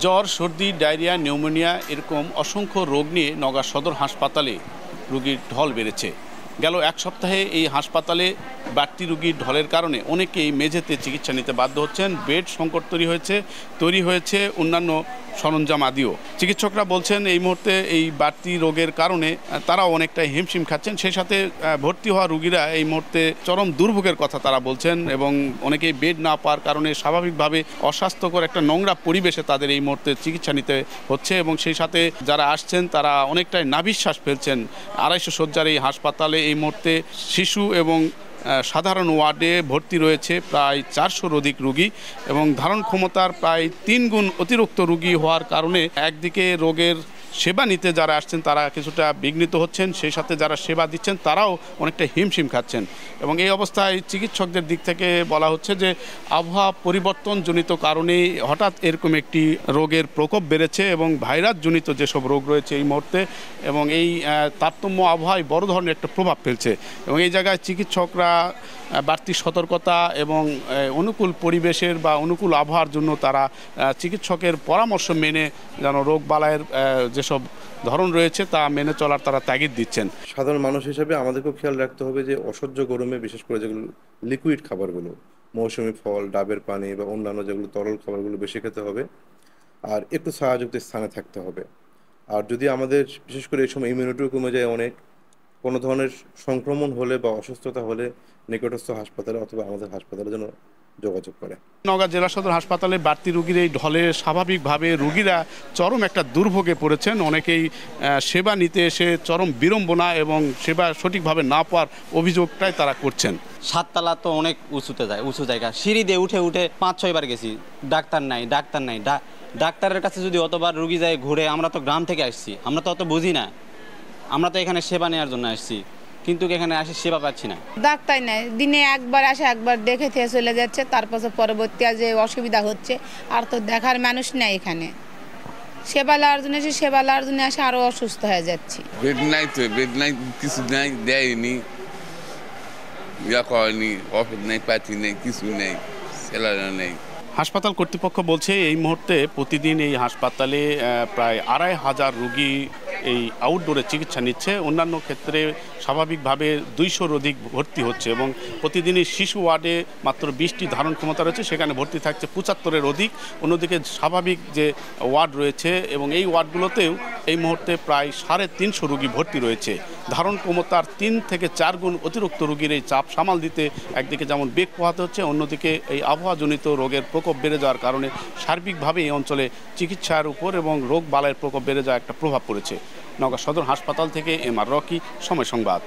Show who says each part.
Speaker 1: জ্বর, সর্দি, diarrhoea, pneumonia এরকম অসংখ্য রোগ নিয়ে নওগাঁ সদর হাসপাতালে রোগীর ঢল বেড়েছে। গেল এক সপ্তাহে এই হাসপাতালে বাড়তি রোগীর ঢলের কারণে অনেকেই মেঝেতে চিকিৎসা নিতে বাধ্য হচ্ছেন। বেড সংকট তৈরি হয়েছে অন্যান্য সরঞ্জাম আদিও। চিকিৎসকরা বলছেন এই মুহূর্তে এই বাড়তি রোগের কারণে তারাও অনেকটাই হিমশিম খাচ্ছেন। সেই সাথে ভর্তি হওয়া রোগীরা এই মুহূর্তে চরম দুর্ভোগের কথা তারা বলছেন এবং অনেকেই বেড না পাওয়ার কারণে স্বাভাবিকভাবে অস্বাস্থ্যকর একটা নোংরা পরিবেশে তাদের এই মুহূর্তে চিকিৎসা নিতে হচ্ছে এবং সেই সাথে যারা আসছেন তারা অনেকটাই নাভিশ্বাস ফেলছেন। 250 শয্যার এই হাসপাতালে এই মুহূর্তে শিশু এবং সাধারণ ওয়ার্ডে ভর্তি রয়েছে প্রায় 400-র অধিক রোগী এবং ধারণ ক্ষমতার প্রায় 3 গুণ অতিরিক্ত রোগী হওয়ার কারণে একদিকে রোগের সেবা নিতে যারা আসছেন তারা কিছুটা বিঘ্নিত হচ্ছেন, সেই সাথে যারা সেবা দিচ্ছেন তারাও অনেকটা হিমশিম খাচ্ছেন। এবং এই অবস্থায় চিকিৎসকদের দিক থেকে বলা হচ্ছে যে আবহাওয়া পরিবর্তনজনিত কারণেই হঠাৎ এরকম একটি রোগের প্রকোপ বেড়েছে এবং ভাইরাসজনিত যেসব রোগ রয়েছে এই মুহূর্তে এবং এই তারতম্য আবহাওয়ায় বড় ধরনের একটা প্রভাব ফেলছে এবং এই জায়গায় চিকিৎসকরা বাড়তি সতর্কতা এবং অনুকূল পরিবেশের বা অনুকূল আবহাওয়ার জন্য তারা চিকিৎসকের পরামর্শ মেনে যেন রোগ বালাইয়ের যেসব ধরন রয়েছে তা মেনে চলার তারা তাগিদ দিচ্ছেন।
Speaker 2: সাধারণ মানুষ হিসেবে আমাদেরকেও খেয়াল রাখতে হবে যে অসহ্য গরমে বিশেষ করে যেগুলো লিকুইড খাবারগুলো, মৌসুমি ফল, ডাবের পানি বা অন্যান্য যেগুলো তরল খাবারগুলো বেশি খেতে হবে আর একটু ছায়াযুক্ত স্থানে থাকতে হবে। আর যদি আমাদের বিশেষ করে এই সময় ইমিউনিটিও কমে যায় অনেক, কোনো ধরনের সংক্রমণ হলে বা অসুস্থতা হলে নিকটস্থ হাসপাতালে অথবা আমাদের হাসপাতালে যেন যোগাযোগ করে।
Speaker 1: নওগাঁ জেলা সদর হাসপাতালে বাড়তি রোগীর এই ঢলে স্বাভাবিকভাবে রোগীরা চরম একটা দুর্ভোগে পড়েছেন। অনেকেই সেবা নিতে এসে চরম বিড়ম্বনা এবং সেবা সঠিকভাবে না পাওয়ার অভিযোগটাই তারা করছেন।
Speaker 3: 7 তলা তো অনেক উঁচু জায়গা, সিঁড়ি দিয়ে উঠে 5-6 বার গেছি, ডাক্তার নাই। ডাক্তারের কাছে যদি অতবার রুগী যায় ঘুরে, আমরা তো গ্রাম থেকে আসছি, আমরা তো অত বুঝি না, আমরা তো এখানে সেবা নেওয়ার জন্য আসছি, কিন্তু এখানে আসে সেবা পাচ্ছি না।
Speaker 4: ডাক্তার নাই, দিনে একবার আসে, একবার দেখে থেকে চলে যাচ্ছে, তারপর পরবর্তী যে অসুবিধা হচ্ছে আর তো দেখার মানুষ নেই এখানে। সেবা লওয়ার জন্য আসে আরো অসুস্থ হয়ে যাচ্ছি।
Speaker 5: বেড নাই, কিছু নাই, দেয়নি, করেনি, ওষুধ নেই, পাতি নেই, কিছু নেই, স্যালারি নেই।
Speaker 1: হাসপাতাল কর্তৃপক্ষ বলছে এই মুহূর্তে প্রতিদিন এই হাসপাতালে প্রায় 2500 রোগী এই আউটডোরে চিকিৎসা নিচ্ছে। অন্যান্য ক্ষেত্রে স্বাভাবিকভাবে 200-র অধিক ভর্তি হচ্ছে এবং প্রতিদিনই শিশু ওয়ার্ডে মাত্র 20টি ধারণ ক্ষমতা রয়েছে, সেখানে ভর্তি থাকছে 75-এর অধিক। অন্যদিকে স্বাভাবিক যে ওয়ার্ড রয়েছে এবং এই ওয়ার্ডগুলোতেও এই মুহূর্তে প্রায় 350 রোগী ভর্তি রয়েছে। ধারণ ক্ষমতার 3 থেকে 4 গুণ অতিরিক্ত রোগীর এই চাপ সামাল দিতে একদিকে যেমন বেগ পোহাতে হচ্ছে, অন্যদিকে এই আবহাওয়াজনিত রোগের প্রকোপ বেড়ে যাওয়ার কারণে সার্বিকভাবে এই অঞ্চলে চিকিৎসার উপর এবং রোগ বালাইয়ের প্রকোপ বেড়ে যাওয়ার একটা প্রভাব পড়েছে। নওগাঁ সদর হাসপাতাল থেকে এম আর রকি, সময় সংবাদ।